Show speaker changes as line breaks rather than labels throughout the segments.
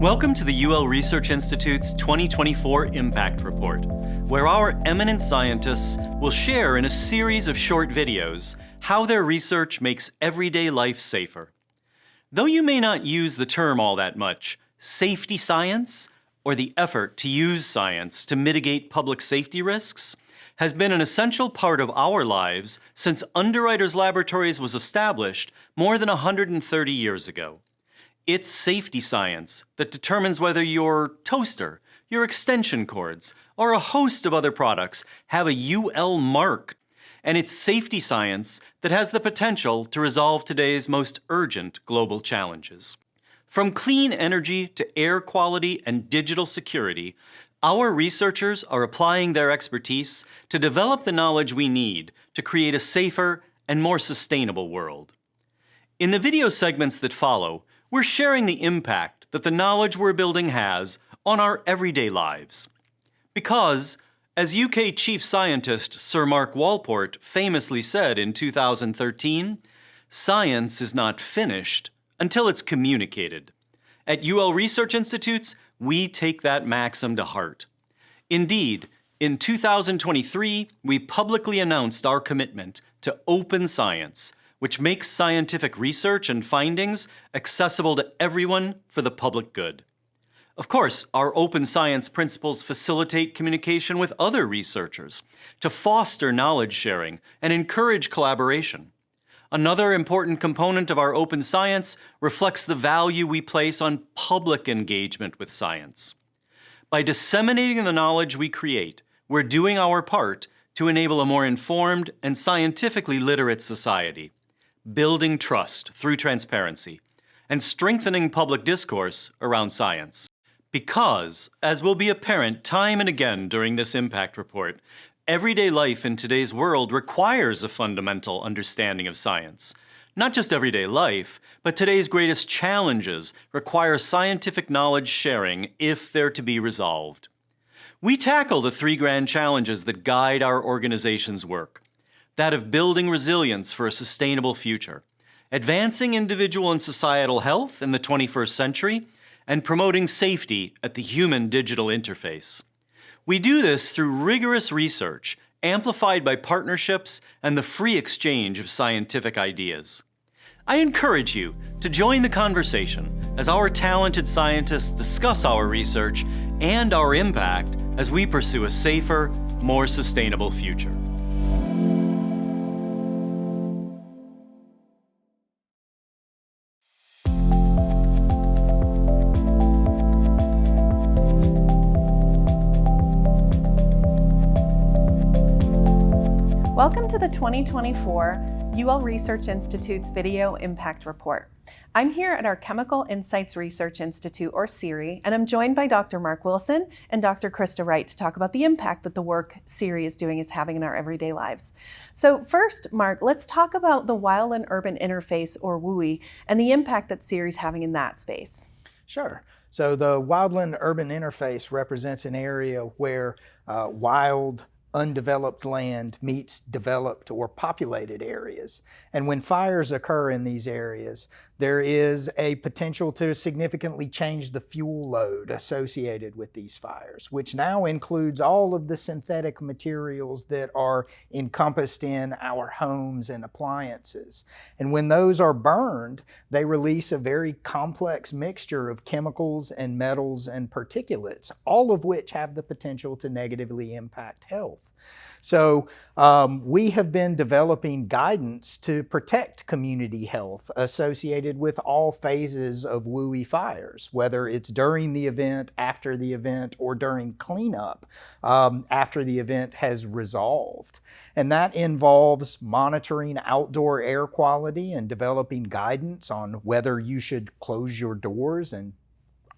Welcome to the UL Research Institute's 2024 Impact Report, where our eminent scientists will share in a series of short videos how their research makes everyday life safer. Though you may not use the term all that much, safety science, or the effort to use science to mitigate public safety risks, has been an essential part of our lives since Underwriters Laboratories was established more than 130 years ago. It's safety science that determines whether your toaster, your extension cords, or a host of other products have a UL mark. And it's safety science that has the potential to resolve today's most urgent global challenges. From clean energy to air quality and digital security, our researchers are applying their expertise to develop the knowledge we need to create a safer and more sustainable world. In the video segments that follow, we're sharing the impact that the knowledge we're building has on our everyday lives. Because, as UK Chief Scientist Sir Mark Walport famously said in 2013, science is not finished until it's communicated. At UL Research Institutes, we take that maxim to heart. Indeed, in 2023, we publicly announced our commitment to open science, which makes scientific research and findings accessible to everyone for the public good. Of course, our open science principles facilitate communication with other researchers to foster knowledge sharing and encourage collaboration. Another important component of our open science reflects the value we place on public engagement with science. By disseminating the knowledge we create, we're doing our part to enable a more informed and scientifically literate society, building trust through transparency, and strengthening public discourse around science. Because, as will be apparent time and again during this impact report, everyday life in today's world requires a fundamental understanding of science. Not just everyday life, but today's greatest challenges require scientific knowledge sharing if they're to be resolved. We tackle the three grand challenges that guide our organization's work: that of building resilience for a sustainable future, advancing individual and societal health in the 21st century, and promoting safety at the human-digital interface. We do this through rigorous research, amplified by partnerships and the free exchange of scientific ideas. I encourage you to join the conversation as our talented scientists discuss our research and our impact as we pursue a safer, more sustainable future.
Welcome to the 2024 UL Research Institute's Video Impact Report. I'm here at our Chemical Insights Research Institute, or CIRI, and I'm joined by Dr. Mark Wilson and Dr. Krista Wright to talk about the impact that the work CIRI is having in our everyday lives. So first, Mark, let's talk about the wildland-urban interface, or WUI, and the impact that CIRI is having in that space.
Sure. So the wildland-urban interface represents an area where wild, undeveloped land meets developed or populated areas. And when fires occur in these areas, there is a potential to significantly change the fuel load associated with these fires, which now includes all of the synthetic materials that are encompassed in our homes and appliances. And when those are burned, they release a very complex mixture of chemicals and metals and particulates, all of which have the potential to negatively impact health. So we have been developing guidance to protect community health associated with all phases of WUI fires, whether it's during the event, after the event, or during cleanup after the event has resolved. And that involves monitoring outdoor air quality and developing guidance on whether you should close your doors and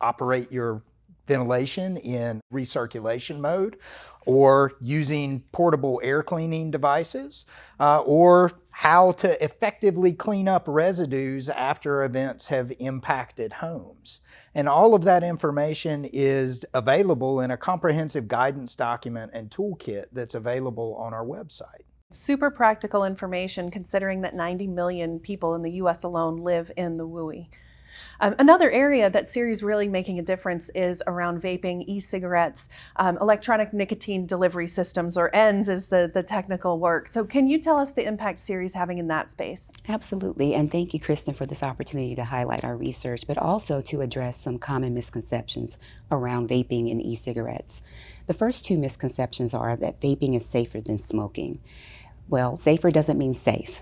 operate your ventilation in recirculation mode, or using portable air cleaning devices, or how to effectively clean up residues after events have impacted homes. And all of that information is available in a comprehensive guidance document and toolkit that's available on our website.
Super practical information considering that 90 million people in the US alone live in the WUI. Another area that Siri is really making a difference is around vaping, e-cigarettes, electronic nicotine delivery systems, or ENDS is the technical work. So can you tell us the impact Siri is having in that space?
Absolutely, and thank you, Kristen, for this opportunity to highlight our research, but also to address some common misconceptions around vaping and e-cigarettes. The first two misconceptions are that vaping is safer than smoking. Well, safer doesn't mean safe.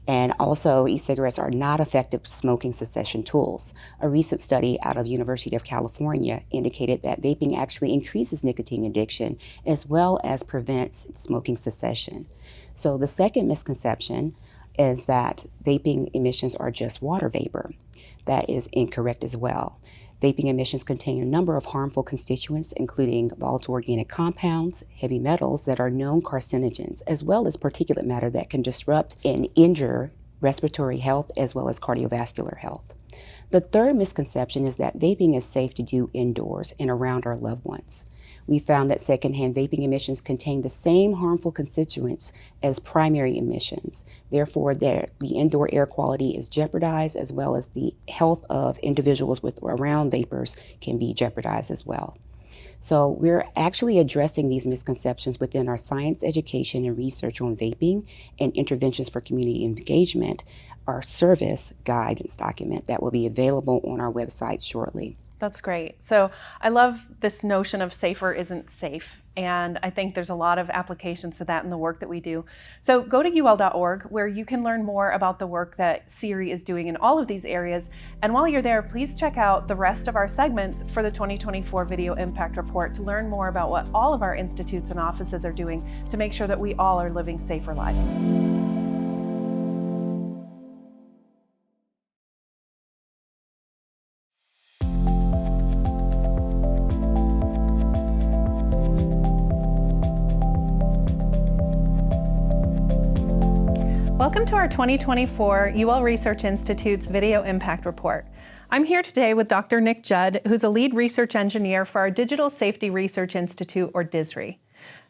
And also, e-cigarettes are not effective smoking cessation tools. A recent study out of University of California indicated that vaping actually increases nicotine addiction as well as prevents smoking cessation. So the second misconception is that vaping emissions are just water vapor. That is incorrect as well. Vaping emissions contain a number of harmful constituents, including volatile organic compounds, heavy metals that are known carcinogens, as well as particulate matter that can disrupt and injure respiratory health as well as cardiovascular health. The third misconception is that vaping is safe to do indoors and around our loved ones. We found that secondhand vaping emissions contain the same harmful constituents as primary emissions. Therefore, the indoor air quality is jeopardized, as well as the health of individuals around vapors can be jeopardized as well. So we're actually addressing these misconceptions within our science education and research on vaping and interventions for community engagement, our service guidance document that will be available on our website shortly.
That's great. So I love this notion of safer isn't safe. And I think there's a lot of applications to that in the work that we do. So go to ul.org where you can learn more about the work that Siri is doing in all of these areas. And while you're there, please check out the rest of our segments for the 2024 Video Impact Report to learn more about what all of our institutes and offices are doing to make sure that we all are living safer lives. Welcome to our 2024 UL Research Institute's Video Impact Report. I'm here today with Dr. Nick Judd, who's a lead research engineer for our Digital Safety Research Institute, or DSRI.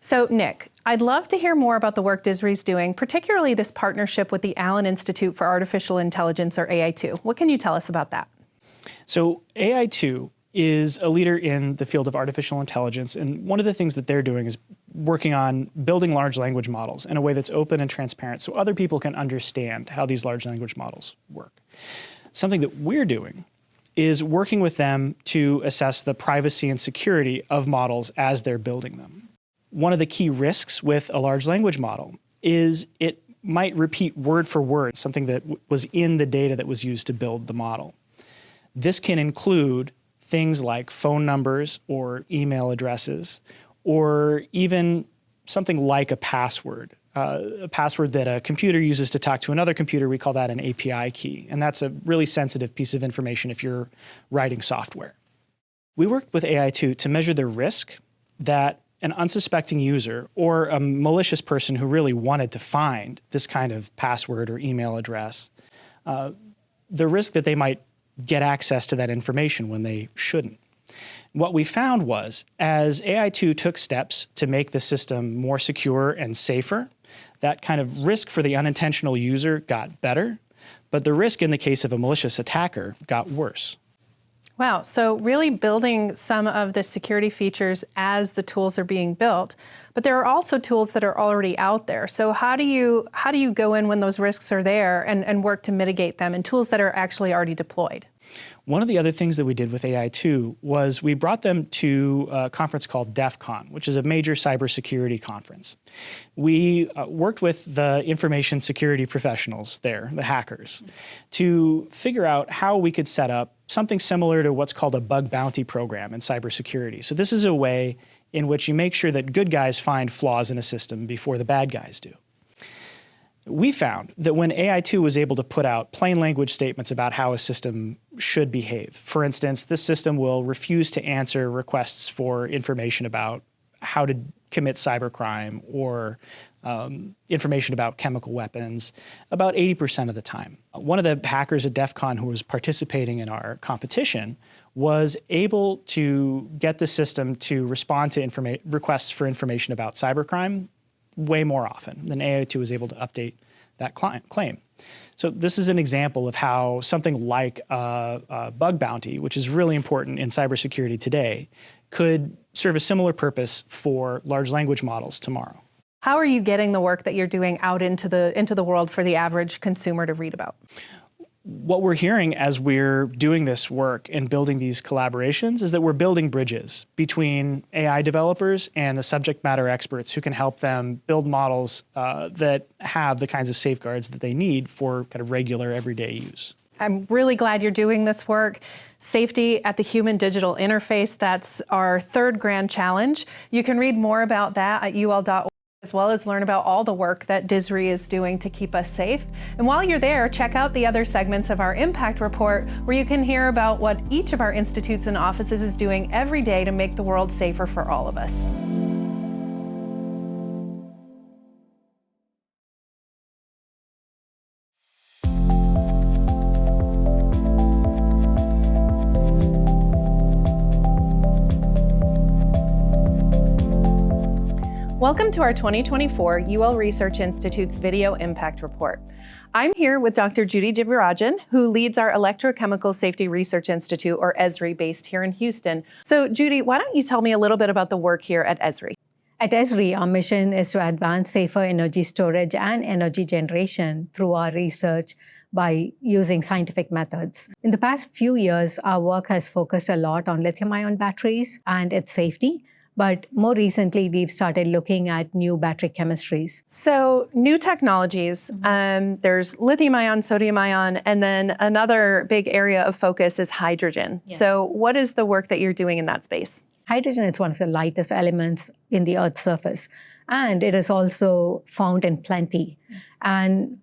So Nick, I'd love to hear more about the work DSRI's doing, particularly this partnership with the Allen Institute for Artificial Intelligence, or AI2. What can you tell us about that?
So AI2 is a leader in the field of artificial intelligence, and one of the things that they're doing is working on building large language models in a way that's open and transparent so other people can understand how these large language models work. Something that we're doing is working with them to assess the privacy and security of models as they're building them. One of the key risks with a large language model is it might repeat word for word something that was in the data that was used to build the model. This can include things like phone numbers or email addresses, or even something like a password that a computer uses to talk to another computer. We call that an API key, and that's a really sensitive piece of information if you're writing software. We worked with AI2 to measure the risk that an unsuspecting user or a malicious person who really wanted to find this kind of password or email address, the risk that they might get access to that information when they shouldn't. What we found was, as AI2 took steps to make the system more secure and safer, that kind of risk for the unintentional user got better, but the risk in the case of a malicious attacker got worse.
Wow, so really building some of the security features as the tools are being built, but there are also tools that are already out there. So how do you go in when those risks are there and work to mitigate them, and tools that are actually already deployed?
One of the other things that we did with AI2 was we brought them to a conference called DEF CON, which is a major cybersecurity conference. We worked with the information security professionals there, the hackers, to figure out how we could set up something similar to what's called a bug bounty program in cybersecurity. So this is a way in which you make sure that good guys find flaws in a system before the bad guys do. We found that when AI2 was able to put out plain language statements about how a system should behave, for instance, this system will refuse to answer requests for information about how to commit cybercrime or information about chemical weapons about 80% of the time. One of the hackers at DEF CON who was participating in our competition was able to get the system to respond to requests for information about cybercrime way more often than AI2 was able to update that claim. So this is an example of how something like a bug bounty, which is really important in cybersecurity today, could serve a similar purpose for large language models tomorrow.
How are you getting the work that you're doing out into the world for the average consumer to read about?
What we're hearing as we're doing this work and building these collaborations is that we're building bridges between AI developers and the subject matter experts who can help them build models that have the kinds of safeguards that they need for kind of regular everyday use.
I'm really glad you're doing this work. Safety at the human digital interface, that's our third grand challenge. You can read more about that at ul.org, as well as learn about all the work that DISRI is doing to keep us safe. And while you're there, check out the other segments of our impact report, where you can hear about what each of our institutes and offices is doing every day to make the world safer for all of us. Welcome to our 2024 UL Research Institute's Video Impact Report. I'm here with Dr. Judy Divirajan, who leads our Electrochemical Safety Research Institute, or ESRI, based here in Houston. So Judy, why don't you tell me a little bit about the work here at ESRI?
At ESRI, our mission is to advance safer energy storage and energy generation through our research by using scientific methods. In the past few years, our work has focused a lot on lithium-ion batteries and its safety. But more recently, we've started looking at new battery chemistries.
So new technologies, there's lithium-ion, sodium-ion, and then another big area of focus is hydrogen.
Yes.
So what is the work that you're doing in that space?
Hydrogen is one of the lightest elements in the Earth's surface, and it is also found in plenty. And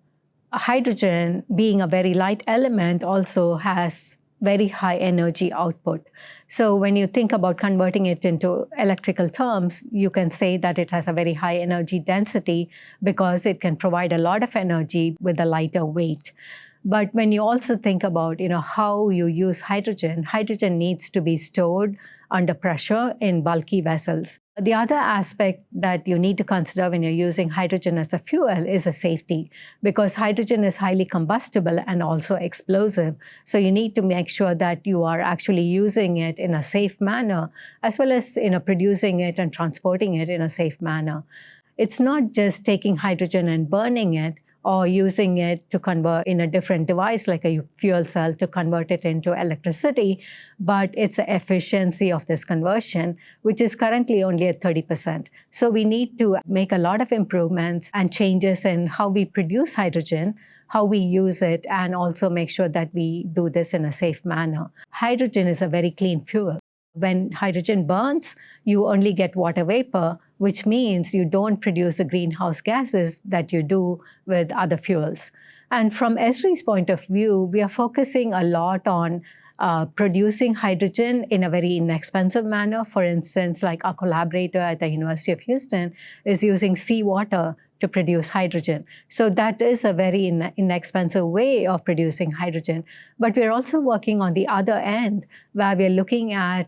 hydrogen, being a very light element, also has very high energy output. So when you think about converting it into electrical terms, you can say that it has a very high energy density because it can provide a lot of energy with a lighter weight. But when you also think about, how you use hydrogen, hydrogen needs to be stored under pressure in bulky vessels. The other aspect that you need to consider when you're using hydrogen as a fuel is a safety, because hydrogen is highly combustible and also explosive. So you need to make sure that you are actually using it in a safe manner, as well as producing it and transporting it in a safe manner. It's not just taking hydrogen and burning it, or using it to convert in a different device like a fuel cell to convert it into electricity, but it's the efficiency of this conversion, which is currently only at 30%. So we need to make a lot of improvements and changes in how we produce hydrogen, how we use it, and also make sure that we do this in a safe manner. Hydrogen is a very clean fuel. When hydrogen burns, you only get water vapor, which means you don't produce the greenhouse gases that you do with other fuels. And from ESRI's point of view, we are focusing a lot on producing hydrogen in a very inexpensive manner. For instance, like our collaborator at the University of Houston is using seawater to produce hydrogen. So that is a very inexpensive way of producing hydrogen. But we're also working on the other end, where we're looking at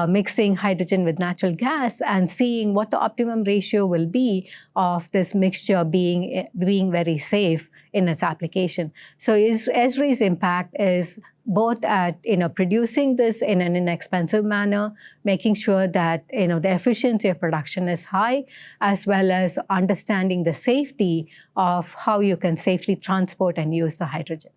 mixing hydrogen with natural gas and seeing what the optimum ratio will be of this mixture being very safe in its application. So ESRI's impact is both at producing this in an inexpensive manner, making sure that the efficiency of production is high, as well as understanding the safety of how you can safely transport and use the hydrogen.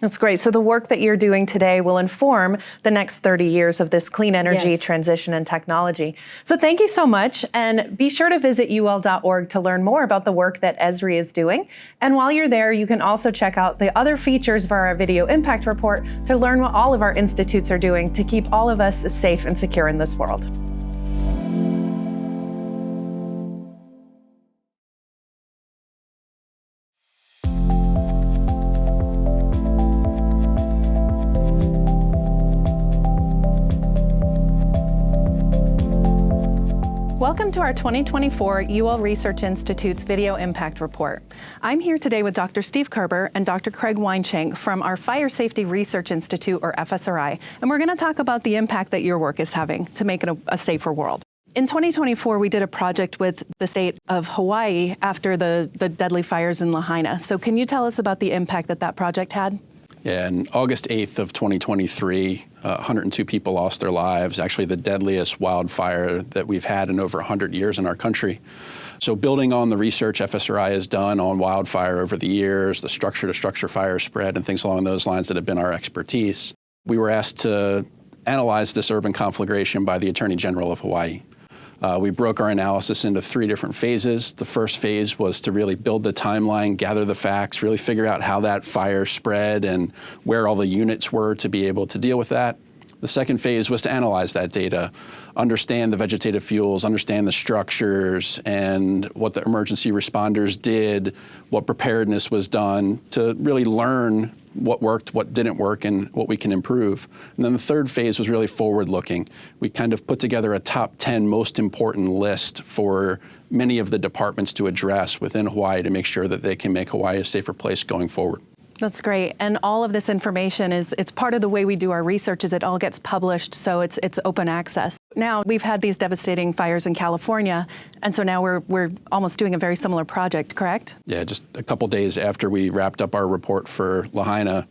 That's great. So the work that you're doing today will inform the next 30 years of this clean energy transition and technology. So thank you so much. And be sure to visit ul.org to learn more about the work that ESRI is doing. And while you're there, you can also check out the other features of our video impact report to learn what all of our institutes are doing to keep all of us safe and secure in this world. Welcome to our 2024 UL Research Institute's Video Impact Report. I'm here today with Dr. Steve Kerber and Dr. Craig Weinshank from our Fire Safety Research Institute, or FSRI, and we're going to talk about the impact that your work is having to make it a safer world. In 2024, we did a project with the state of Hawaii after the deadly fires in Lahaina. So can you tell us about the impact that that project had?
Yeah, on August 8th of 2023, 102 people lost their lives, actually the deadliest wildfire that we've had in over 100 years in our country. So building on the research FSRI has done on wildfire over the years, the structure-to-structure fire spread and things along those lines that have been our expertise, we were asked to analyze this urban conflagration by the Attorney General of Hawaii. We broke our analysis into 3 different phases. The first phase was to really build the timeline, gather the facts, really figure out how that fire spread and where all the units were to be able to deal with that. The second phase was to analyze that data, understand the vegetative fuels, understand the structures and what the emergency responders did, what preparedness was done, to really learn what worked, what didn't work, and what we can improve. And then the third phase was really forward-looking. We kind of put together a top 10 most important list for many of the departments to address within Hawaii to make sure that they can make Hawaii a safer place going forward.
That's great. And all of this information it's part of the way we do our research is it all gets published, so it's open access. Now, we've had these devastating fires in California, and so now we're almost doing a very similar project, correct?
Yeah, just a couple days after we wrapped up our report for Lahaina,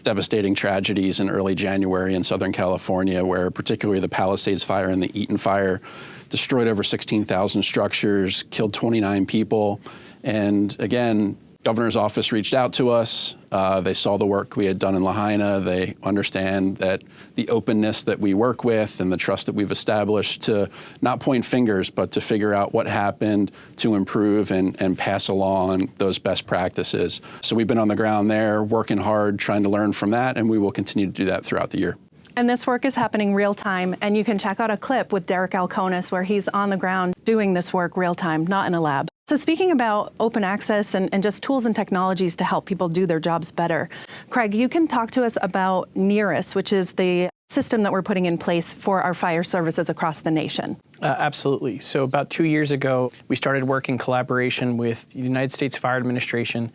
devastating tragedies in early January in Southern California, where particularly the Palisades Fire and the Eaton Fire destroyed over 16,000 structures, killed 29 people, and again, Governor's office reached out to us. They saw the work we had done in Lahaina. They understand that the openness that we work with and the trust that we've established to not point fingers, but to figure out what happened, to improve and pass along those best practices. So we've been on the ground there, working hard, trying to learn from that, and we will continue to do that throughout the year.
And this work is happening real time, and you can check out a clip with Derek Alconis where he's on the ground doing this work real time, not in a lab. So speaking about open access and just tools and technologies to help people do their jobs better, Craig, you can talk to us about NERIS, which is the system that we're putting in place for our fire services across the nation.
Absolutely. So about 2 years ago, we started work in collaboration with the United States Fire Administration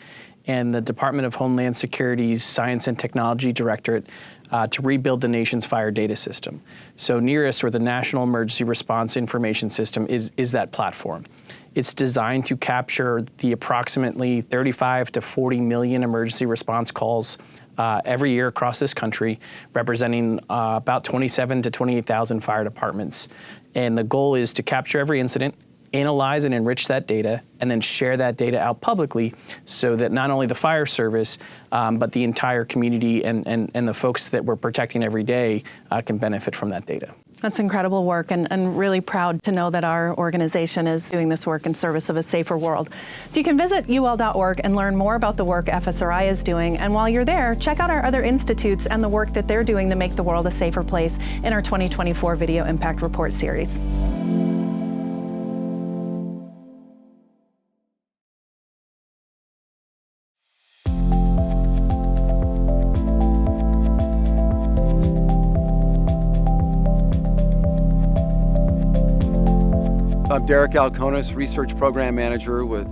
and the Department of Homeland Security's Science and Technology Directorate to rebuild the nation's fire data system. So NERIS, or the National Emergency Response Information System, is that platform. It's designed to capture the approximately 35 to 40 million emergency response calls every year across this country, representing about 27 to 28,000 fire departments. And the goal is to capture every incident, analyze and enrich that data, and then share that data out publicly so that not only the fire service, but the entire community and the folks that we're protecting every day can benefit from that data.
That's incredible work, and really proud to know that our organization is doing this work in service of a safer world. So you can visit ul.org and learn more about the work FSRI is doing, and while you're there, check out our other institutes and the work that they're doing to make the world a safer place in our 2024 Video Impact Report series.
I'm Derek Alconis, Research Program Manager with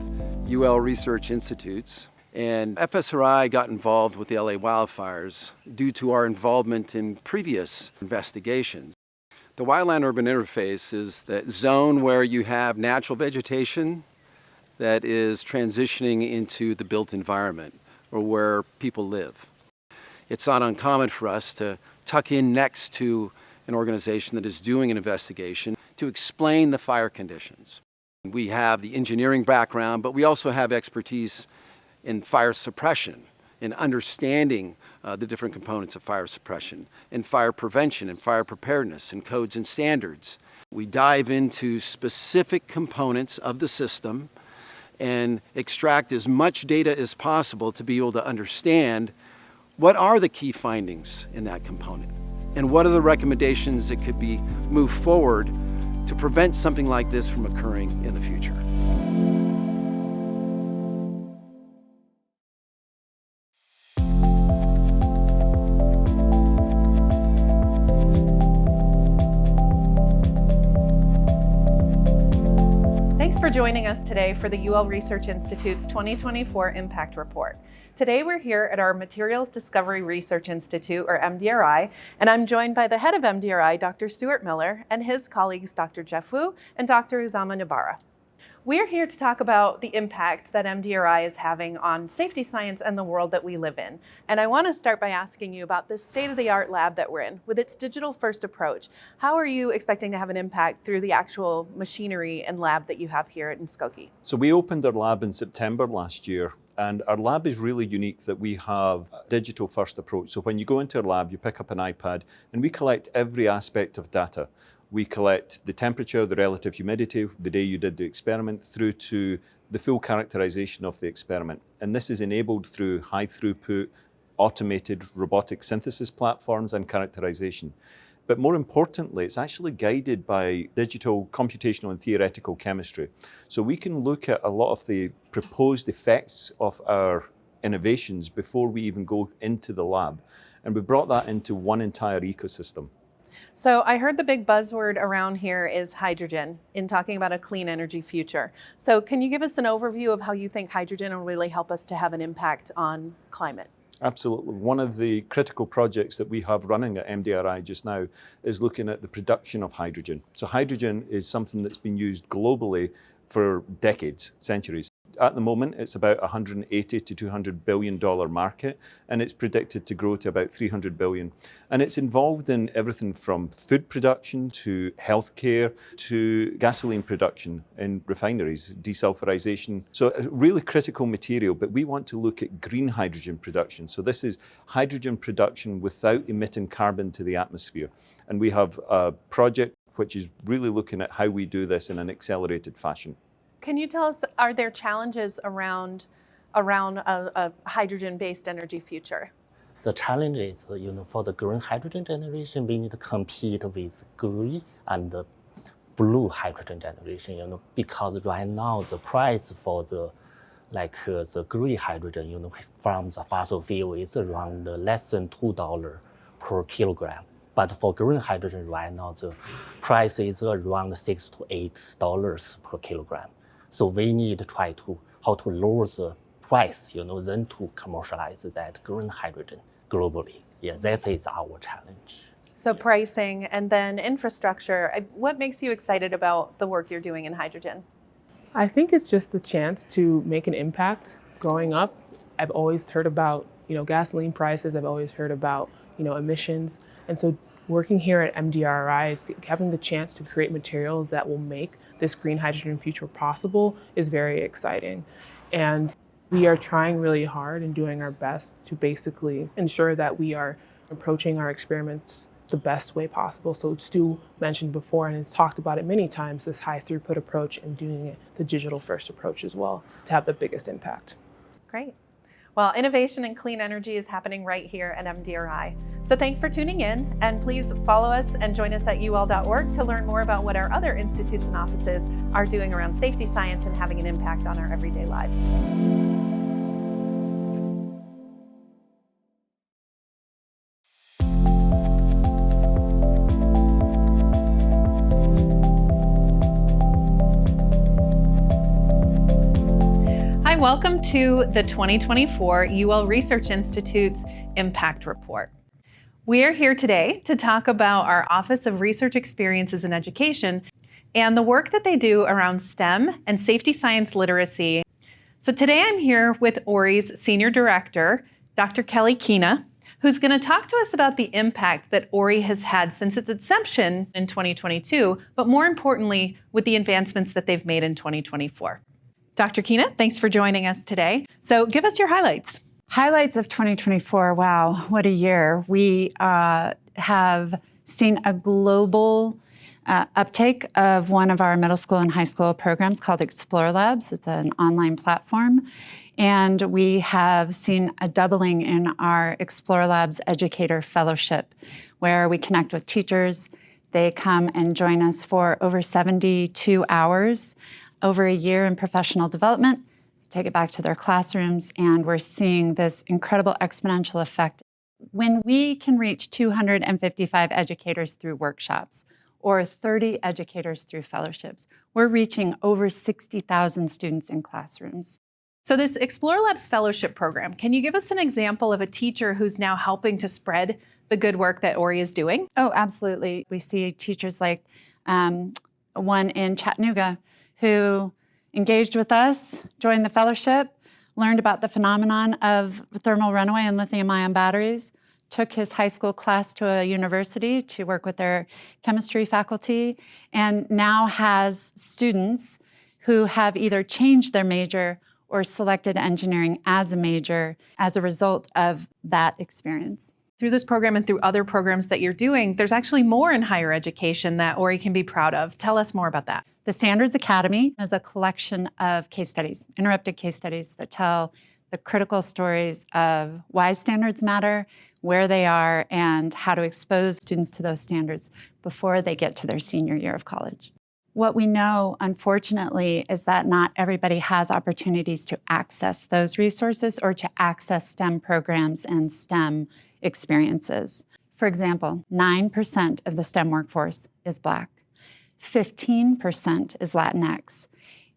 UL Research Institutes. And FSRI got involved with the LA wildfires due to our involvement in previous investigations. The wildland-urban interface is that zone where you have natural vegetation that is transitioning into the built environment or where people live. It's not uncommon for us to tuck in next to an organization that is doing an investigation to explain the fire conditions. We have the engineering background, but we also have expertise in fire suppression, in understanding the different components of fire suppression, in fire prevention, and fire preparedness, and codes and standards. We dive into specific components of the system and extract as much data as possible to be able to understand what are the key findings in that component, and what are the recommendations that could be moved forward to prevent something like this from occurring in the future.
Thanks Thanks for joining us today for the UL Research Institute's 2024 Impact Report. Today we're here at our Materials Discovery Research Institute, or MDRI, and I'm joined by the head of MDRI, Dr. Stuart Miller, and his colleagues, Dr. Jeff Wu and Dr. Uzama Nabara. We're here to talk about the impact that MDRI is having on safety science and the world that we live in. And I want to start by asking you about this state-of-the-art lab that we're in with its digital-first approach. How are you expecting to have an impact through the actual machinery and lab that you have here in Skokie?
So we opened our lab in September last year, and our lab is really unique that we have a digital-first approach. So when you go into our lab, you pick up an iPad, and we collect every aspect of data. We collect the temperature, the relative humidity, the day you did the experiment, through to the full characterization of the experiment. And this is enabled through high throughput, automated robotic synthesis platforms and characterization. But more importantly, it's actually guided by digital, computational and theoretical chemistry. So we can look at a lot of the proposed effects of our innovations before we even go into the lab. And we've brought that into one entire ecosystem.
So I heard the big buzzword around here is hydrogen in talking about a clean energy future. So can you give us an overview of how you think hydrogen will really help us to have an impact on climate?
Absolutely. One of the critical projects that we have running at MDRI just now is looking at the production of hydrogen. So hydrogen is something that's been used globally for decades, centuries. At the moment, it's about $180 to $200 billion market, and it's predicted to grow to about 300 billion. And it's involved in everything from food production to healthcare to gasoline production in refineries, desulfurization. So a really critical material, but we want to look at green hydrogen production. So this is hydrogen production without emitting carbon to the atmosphere. And we have a project which is really looking at how we do this in an accelerated fashion.
Can you tell us, are there challenges around a hydrogen-based energy future?
The challenge is, for the green hydrogen generation, we need to compete with green and blue hydrogen generation, because right now the price for the green hydrogen, from the fossil fuel is around less than $2 per kilogram. But for green hydrogen right now, the price is around $6 to $8 per kilogram. So we need to try how to lower the price, then to commercialize that green hydrogen globally. Yeah, that is our challenge.
So pricing and then infrastructure. What makes you excited about the work you're doing in hydrogen?
I think it's just the chance to make an impact. Growing up, I've always heard about, gasoline prices. I've always heard about, emissions. And so working here at MDRI, is having the chance to create materials that will make this green hydrogen future possible is very exciting. And we are trying really hard and doing our best to basically ensure that we are approaching our experiments the best way possible. So Stu mentioned before, and has talked about it many times, this high throughput approach and doing it the digital first approach as well to have the biggest impact.
Great. Well, innovation in clean energy is happening right here at MDRI. So thanks for tuning in, and please follow us and join us at ul.org to learn more about what our other institutes and offices are doing around safety science and having an impact on our everyday lives. Hi, welcome to the 2024 UL Research Institute's Impact Report. We are here today to talk about our Office of Research Experiences and Education and the work that they do around STEM and safety science literacy. So today I'm here with ORI's Senior Director, Dr. Kelly Kina, who's going to talk to us about the impact that ORI has had since its inception in 2022, but more importantly, with the advancements that they've made in 2024. Dr. Kina, thanks for joining us today. So give us your highlights.
Highlights of 2024, wow, what a year. We have seen a global uptake of one of our middle school and high school programs called Explore Labs. It's an online platform. And we have seen a doubling in our Explore Labs Educator Fellowship, where we connect with teachers. They come and join us for over 72 hours, over a year in professional development, take it back to their classrooms, and we're seeing this incredible exponential effect. When we can reach 255 educators through workshops, or 30 educators through fellowships. We're reaching over 60,000 students in classrooms.
So this Explore Labs Fellowship Program, can you give us an example of a teacher who's now helping to spread the good work that Ori is doing?
Oh, absolutely. We see teachers like one in Chattanooga who engaged with us, joined the fellowship, learned about the phenomenon of thermal runaway and lithium-ion batteries, took his high school class to a university to work with their chemistry faculty, and now has students who have either changed their major or selected engineering as a major as a result of that experience.
Through this program and through other programs that you're doing, there's actually more in higher education that Ori can be proud of. Tell us more about that.
The Standards Academy is a collection of case studies, interrupted case studies that tell the critical stories of why standards matter, where they are, and how to expose students to those standards before they get to their senior year of college. What we know, unfortunately, is that not everybody has opportunities to access those resources or to access STEM programs and STEM experiences. For example, 9% of the STEM workforce is Black, 15% is Latinx,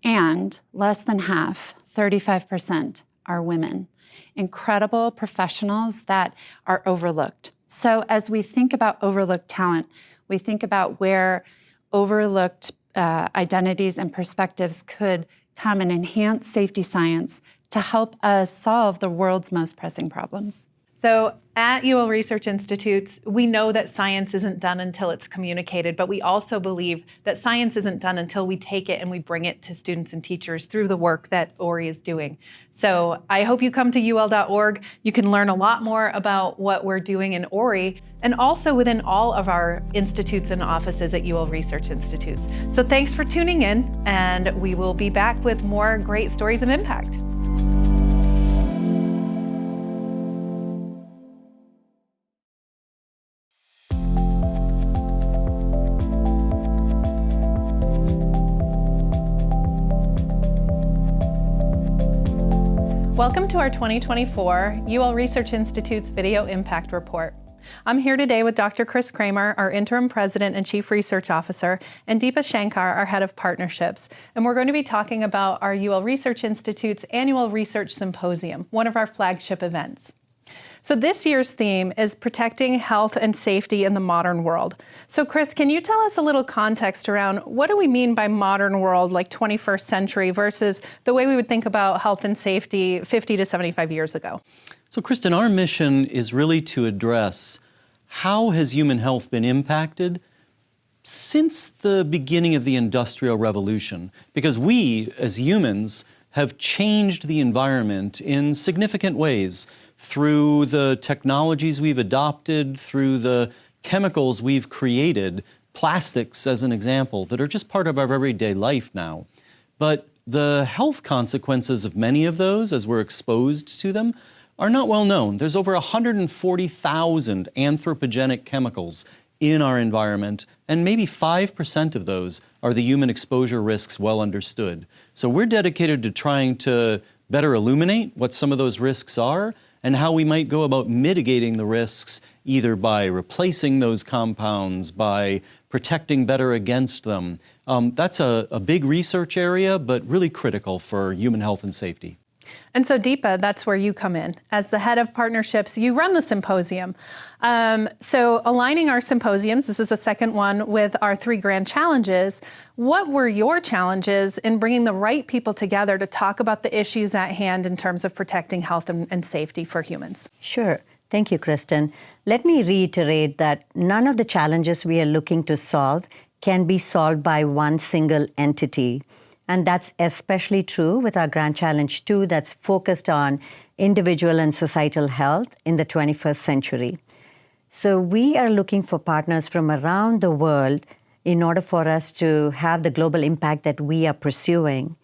and less than half, 35%, are women. Incredible professionals that are overlooked. So as we think about overlooked talent, we think about where overlooked identities and perspectives could come and enhance safety science to help us solve the world's most pressing problems.
So at UL Research Institutes, we know that science isn't done until it's communicated, but we also believe that science isn't done until we take it and we bring it to students and teachers through the work that Ori is doing. So I hope you come to ul.org. You can learn a lot more about what we're doing in Ori and also within all of our institutes and offices at UL Research Institutes. So thanks for tuning in, and we will be back with more great stories of impact. Welcome to our 2024 UL Research Institute's Video Impact Report. I'm here today with Dr. Chris Kramer, our Interim President and Chief Research Officer, and Deepa Shankar, our Head of Partnerships. And we're going to be talking about our UL Research Institute's Annual Research Symposium, one of our flagship events. So this year's theme is protecting health and safety in the modern world. So Chris, can you tell us a little context around what do we mean by modern world, like 21st century, versus the way we would think about health and safety 50 to 75 years ago?
So Kristen, our mission is really to address how has human health been impacted since the beginning of the Industrial Revolution, because we, as humans, have changed the environment in significant ways through the technologies we've adopted, through the chemicals we've created, plastics as an example, that are just part of our everyday life now. But the health consequences of many of those, as we're exposed to them, are not well known. There's over 140,000 anthropogenic chemicals in our environment, and maybe 5% of those are the human exposure risks well understood. So we're dedicated to trying to better illuminate what some of those risks are and how we might go about mitigating the risks, either by replacing those compounds, by protecting better against them. That's a big research area, but really critical for human health and safety.
And so Deepa, that's where you come in. As the head of partnerships, you run the symposium. So aligning our symposiums, this is the second one, with our 3 grand challenges. What were your challenges in bringing the right people together to talk about the issues at hand in terms of protecting health and safety for humans?
Sure. Thank you, Kristen. Let me reiterate that none of the challenges we are looking to solve can be solved by one single entity. And that's especially true with our Grand Challenge 2 that's focused on individual and societal health in the 21st century. So we are looking for partners from around the world in order for us to have the global impact that we are pursuing.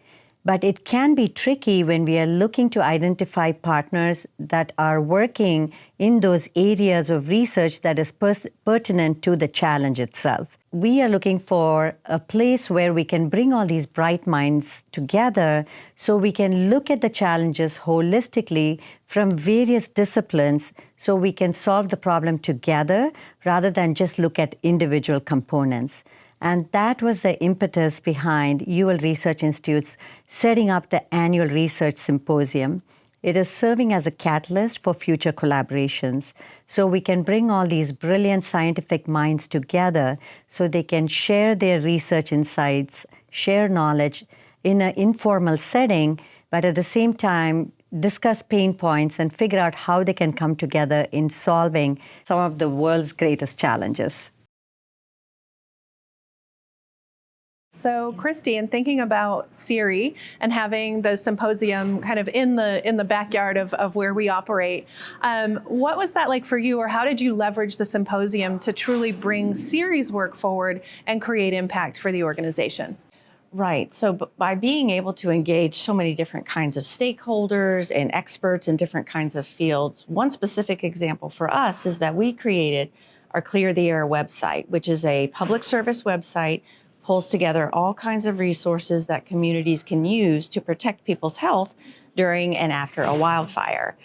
But it can be tricky when we are looking to identify partners that are working in those areas of research that is pertinent to the challenge itself. we are looking for a place where we can bring all these bright minds together so we can look at the challenges holistically from various disciplines so we can solve the problem together rather than just look at individual components. And that was the impetus behind UL Research Institute's setting up the annual research symposium. It is serving as a catalyst for future collaborations, so we can bring all these brilliant scientific minds together so they can share their research insights, share knowledge in an informal setting, but at the same time discuss pain points and figure out how they can come together in solving some of the world's greatest challenges.
So, Christy, in thinking about CIRI and having the symposium kind of in the backyard of where we operate, what was that like for you, or how did you leverage the symposium to truly bring CIRI's work forward and create impact for the organization?
Right. So by being able to engage so many different kinds of stakeholders and experts in different kinds of fields, one specific example for us is that we created our Clear the Air website, which is a public service website, pulls together all kinds of resources that communities can use to protect people's health during and after a wildfire.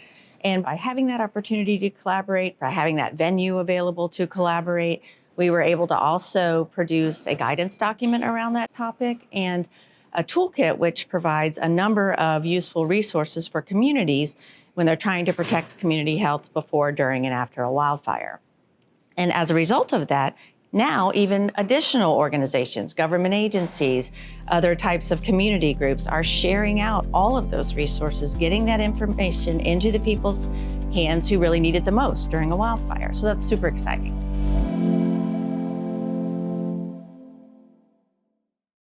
And by having that opportunity to collaborate, by having that venue available to collaborate, we were able to also produce a guidance document around that topic and a toolkit which provides a number of useful resources for communities when they're trying to protect community health before, during, and after a wildfire. And as a result of that, now, even additional organizations, government agencies, other types of community groups are sharing out all of those resources, getting that information into the people's hands who really need it the most during a wildfire. So that's super exciting.